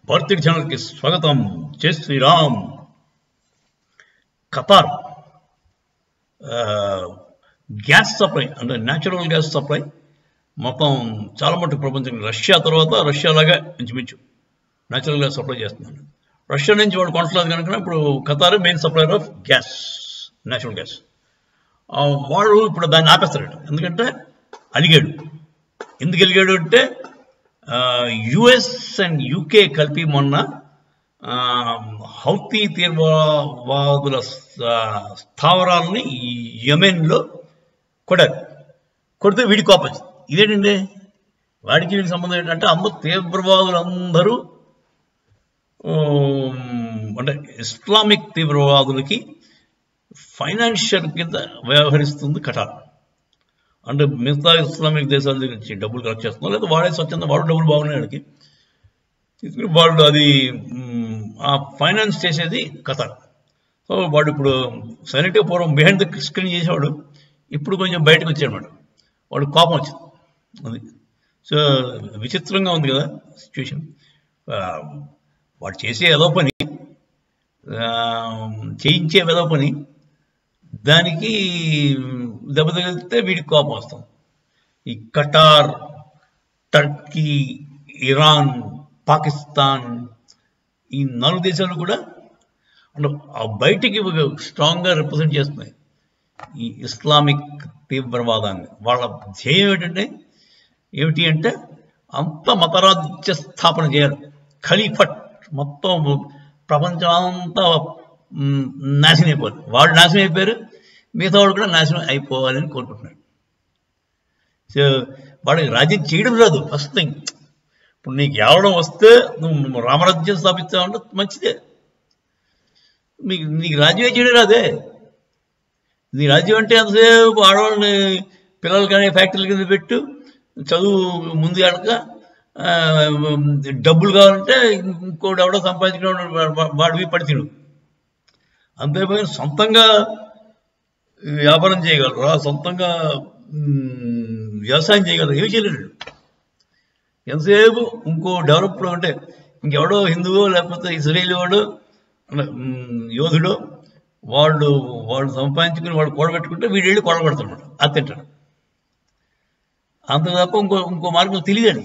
భారతీయ ఛానల్కి స్వాగతం. జై శ్రీరామ్. ఖతార్ గ్యాస్ సప్లై అంటే న్యాచురల్ గ్యాస్ సప్లై మొత్తం చాలా మటుకు ప్రపంచం రష్యా తర్వాత రష్యాలాగా ఇంచుమించు న్యాచురల్ గ్యాస్ సప్లై చేస్తున్నాను. రష్యా నుంచి వాడు కొనట్లేదు కనుక ఇప్పుడు Qatar main supplier of gas, natural gas. వాడు ఇప్పుడు దాన్ని ఆపేస్తాడు. ఎందుకంటే అలిగాడు. ఎందుకు అలిగాడు అంటే యుఎస్ అండ్ యూకే కలిపి మొన్న హౌతీ తీవ్రవాదుల స్థావరాలని యెమెన్లో కొడితే వీడి కోపం. ఇదేంటండి వాడికి వీడికి సంబంధం ఏంటంటే అందరూ తీవ్రవాదులందరూ అంటే ఇస్లామిక్ తీవ్రవాదులకి ఫైనాన్షియల్ కింద వ్యవహరిస్తుంది ఖతార్. అంటే మిగతా ఇస్లామిక్ దేశాల దగ్గర నుంచి డబ్బులు కలెక్ట్ చేస్తున్నాం, లేదా వాడే స్వచ్ఛంద వాడు డబ్బులు బాగున్నాయి వాడికి వాళ్ళు అది ఆ ఫైనాన్స్ చేసేది ఖతార్. సో వాడు ఇప్పుడు సైలెంట్గా పూర్వం బిహైండ్ ద స్క్రీన్ చేసేవాడు, ఇప్పుడు కొంచెం బయటకు వచ్చాడన్నమాట. వాడు కోపం వచ్చింది. అది సో విచిత్రంగా ఉంది కదా సిచ్యువేషన్. వాడు చేసే ఏదో పని, చేయించే ఏదో పని, దానికి దెబ్బ తగిలితే వీడికి కోపం వస్తుంది. ఈ ఖతార్, టర్కీ, ఇరాన్, పాకిస్తాన్ ఈ 4 దేశాలు కూడా అంటే బయటికి స్ట్రాంగ్గా రిప్రజెంట్ చేస్తున్నాయి ఈ ఇస్లామిక్ తీవ్రవాదాన్ని. వాళ్ళ ధ్యేయం ఏమిటి అంటే అంత మతరాజ్య స్థాపన చేయాలి, ఖలీఫట్ మొత్తం ప్రపంచం అంతా నాశనం అయిపోవాలి. వాళ్ళు నాశనం అయిపోయారు, మిగతా వాళ్ళు కూడా నాశనం అయిపోవాలని కోరుకుంటున్నాడు. సో వాడికి రాజ్యం చేయడం రాదు. ఫస్ట్ థింగ్, ఇప్పుడు నీకు ఎవడం వస్తే నువ్వు రామరాజ్యం స్థాపిస్తావంటే మంచిదే. నీకు రాజ్యం చేయడం రాదే. నీ రాజ్యం అంటే అంతసేపు ఆడవాళ్ళని పిల్లలు కానీ ఫ్యాక్టరీల కింద పెట్టు, చదువు ముందు కనుక డబ్బులు కావాలంటే ఇంకోటి ఎవడో సంపాదించుకున్న వాడివి పడితిడు. అంతేపోయి సొంతంగా వ్యాపారం చేయగలరా, సొంతంగా వ్యవసాయం చేయగలరు? ఏమి చేయలేడు. ఎంతసేపు ఇంకో డెవలప్డ్ అంటే ఇంకెవడో హిందువో లేకపోతే ఇజ్రాయేల్ వాడు యోధుడు వాళ్ళు సంపాదించుకుని వాళ్ళు కూడబెట్టుకుంటే వీడు వెళ్ళి కూడబెడతాడు, అది తింటాడు. అంత తప్ప ఇంకో మార్గం తెలియదు.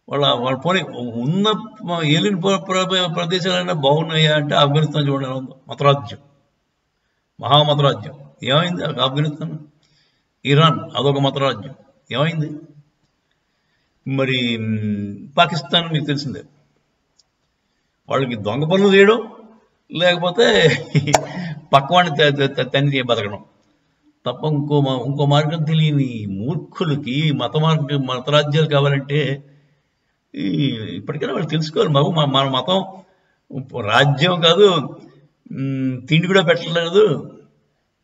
వాళ్ళు పోనీ ఉన్న ఏలిన ప్రదేశాలైనా బాగున్నాయా అంటే ఆఫ్ఘనిస్తాన్ చూడాలి, మతరాజ్యం, మహామతరాజ్యం. ఏమైంది ఆఫ్ఘనిస్తాన్? ఇరాన్ అదొక మతరాజ్యం, ఏమైంది? మరి పాకిస్తాన్ మీకు తెలిసిందే, వాళ్ళకి దొంగ పనులు చేయడం, లేకపోతే పక్కవాడిని తన్ని బతకడం తప్ప ఇంకో మార్గం తెలియని మూర్ఖులకి మతరాజ్యాలు కావాలంటే ఇప్పటికైనా వాళ్ళు తెలుసుకోవాలి. మన మతం రాజ్యం కాదు, తిండి కూడా పెట్టలేదు,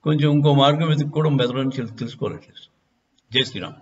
కొంచెం ఇంకో మార్గం వెతుక్కోవడం బెదరని తెలుసుకోవాలి. జై శ్రీరామ్.